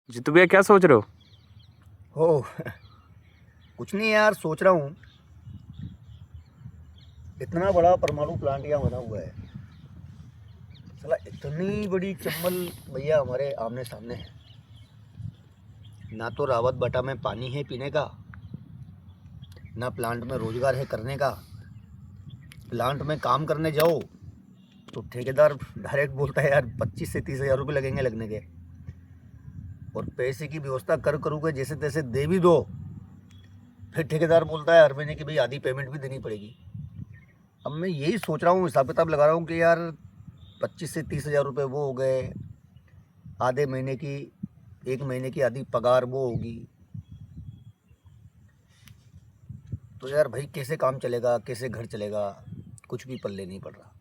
जीतू भैया क्या सोच रहे हो? हो कुछ नहीं यार, सोच रहा हूँ इतना बड़ा परमाणु प्लांट यहाँ बना हुआ है। साला इतनी बड़ी चम्बल भैया हमारे आमने सामने है। ना तो रावत बटा में पानी है पीने का, ना प्लांट में रोजगार है करने का। प्लांट में काम करने जाओ तो ठेकेदार डायरेक्ट बोलता है यार 25 से 30 हज़ार रुपये लगेंगे लगने के, और पैसे की व्यवस्था करूँगा जैसे तैसे दे भी दो, फिर ठेकेदार बोलता है हर महीने की भाई आधी पेमेंट भी देनी पड़ेगी। अब मैं यही सोच रहा हूँ, हिसाब किताब लगा रहा हूँ कि यार 25 से 30 हज़ार रुपये वो हो गए, आधे महीने की, एक महीने की आधी पगार वो होगी, तो यार भाई कैसे काम चलेगा, कैसे घर चलेगा, कुछ भी पल्ले नहीं पड़ रहा।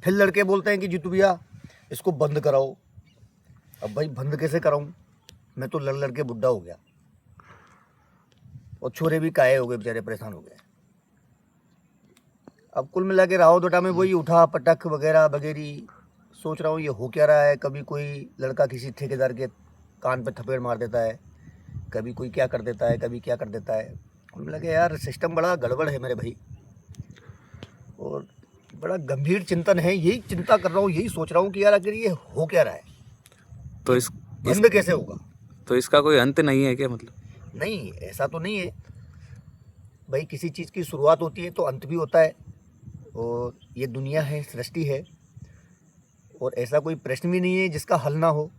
फिर लड़के बोलते हैं कि जीतू भैया इसको बंद कराओ। अब भाई बंद कैसे कराऊँ, मैं तो लड़ लड़ के बुढ़ा हो गया, और छोरे भी काहे हो गए, बेचारे परेशान हो गए। अब कुल मिला के राहोदोटा में वही उठा पटक वगैरह वगैरह। सोच रहा हूँ ये हो क्या रहा है। कभी कोई लड़का किसी ठेकेदार के कान पे थपेड़ मार देता है, कभी कोई क्या कर देता है, कभी क्या कर देता है। कुल मिला के यार सिस्टम बड़ा गड़बड़ है मेरे भाई, और बड़ा गंभीर चिंतन है। यही चिंता कर रहा हूँ, यही सोच रहा हूँ कि यार आखिर ये हो क्या रहा है, तो ये बंद कैसे होगा। तो इसका कोई अंत नहीं है क्या? मतलब नहीं, ऐसा तो नहीं है भाई। किसी चीज़ की शुरुआत होती है तो अंत भी होता है, और ये दुनिया है, सृष्टि है, और ऐसा कोई प्रश्न भी नहीं है जिसका हल ना हो,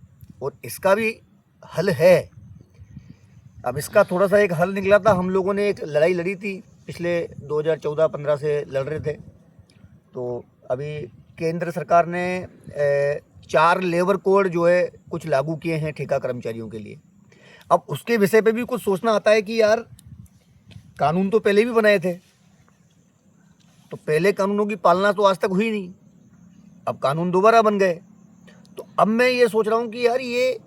और इसका भी हल है। अब इसका थोड़ा सा एक हल निकला था। हम लोगों ने एक लड़ाई लड़ी थी पिछले 2014-15 से लड़ रहे थे। तो अभी केंद्र सरकार ने 4 लेबर कोड जो है कुछ लागू किए हैं ठेका कर्मचारियों के लिए। अब उसके विषय पे भी कुछ सोचना आता है कि यार कानून तो पहले भी बनाए थे, तो पहले कानूनों की पालना तो आज तक हुई नहीं, अब कानून दोबारा बन गए। तो अब मैं ये सोच रहा हूँ कि यार ये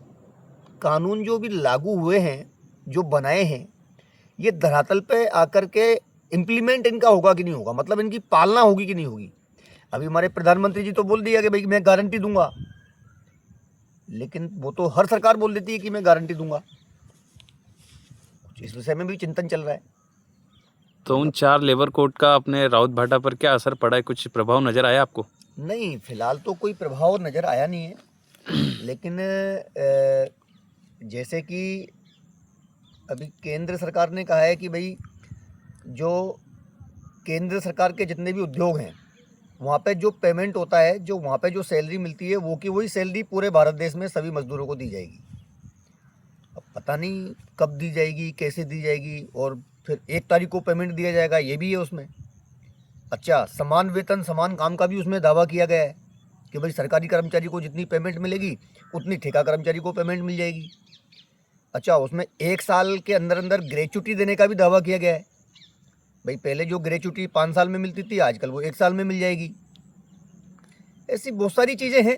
कानून जो भी लागू हुए हैं, जो बनाए हैं, ये धरातल पे आकर के इम्प्लीमेंट इनका होगा कि नहीं होगा, मतलब इनकी पालना होगी कि नहीं होगी। अभी हमारे प्रधानमंत्री जी तो बोल दिया कि भाई मैं गारंटी दूंगा, लेकिन वो तो हर सरकार बोल देती है कि मैं गारंटी दूंगा। इस विषय में भी चिंतन चल रहा है। तो उन 4 लेबर कोड का अपने राउत भाटा पर क्या असर पड़ा है? कुछ प्रभाव नजर आया आपको? नहीं, फिलहाल तो कोई प्रभाव नज़र आया नहीं है, लेकिन जैसे कि अभी केंद्र सरकार ने कहा है कि भाई जो केंद्र सरकार के जितने भी उद्योग हैं, वहाँ पे जो पेमेंट होता है, जो वहाँ पे जो सैलरी मिलती है, वो की वही सैलरी पूरे भारत देश में सभी मजदूरों को दी जाएगी। अब पता नहीं कब दी जाएगी, कैसे दी जाएगी, और फिर 1 तारीख को पेमेंट दिया जाएगा, ये भी है उसमें। अच्छा, समान वेतन समान काम का भी उसमें दावा किया गया है कि भाई सरकारी कर्मचारी को जितनी पेमेंट मिलेगी उतनी ठेका कर्मचारी को पेमेंट मिल जाएगी। अच्छा, उसमें 1 साल के अंदर अंदर ग्रेच्युटी देने का भी दावा किया गया है। भाई पहले जो ग्रेच्युटी 5 साल में मिलती थी, आजकल वो 1 साल में मिल जाएगी। ऐसी बहुत सारी चीज़ें हैं।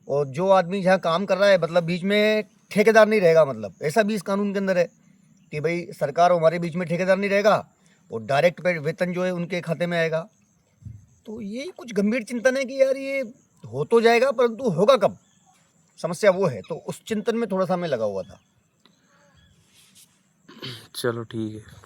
और जो आदमी जहाँ काम कर रहा है, मतलब बीच में ठेकेदार नहीं रहेगा, मतलब ऐसा भी इस कानून के अंदर है कि भाई सरकार हमारे बीच में ठेकेदार नहीं रहेगा, और डायरेक्ट वेतन जो है उनके खाते में आएगा। तो ये कुछ गंभीर चिंतन है कि यार ये हो तो जाएगा, परंतु होगा कब, समस्या वो है। तो उस चिंतन में थोड़ा सा मैं लगा हुआ था। चलो ठीक है।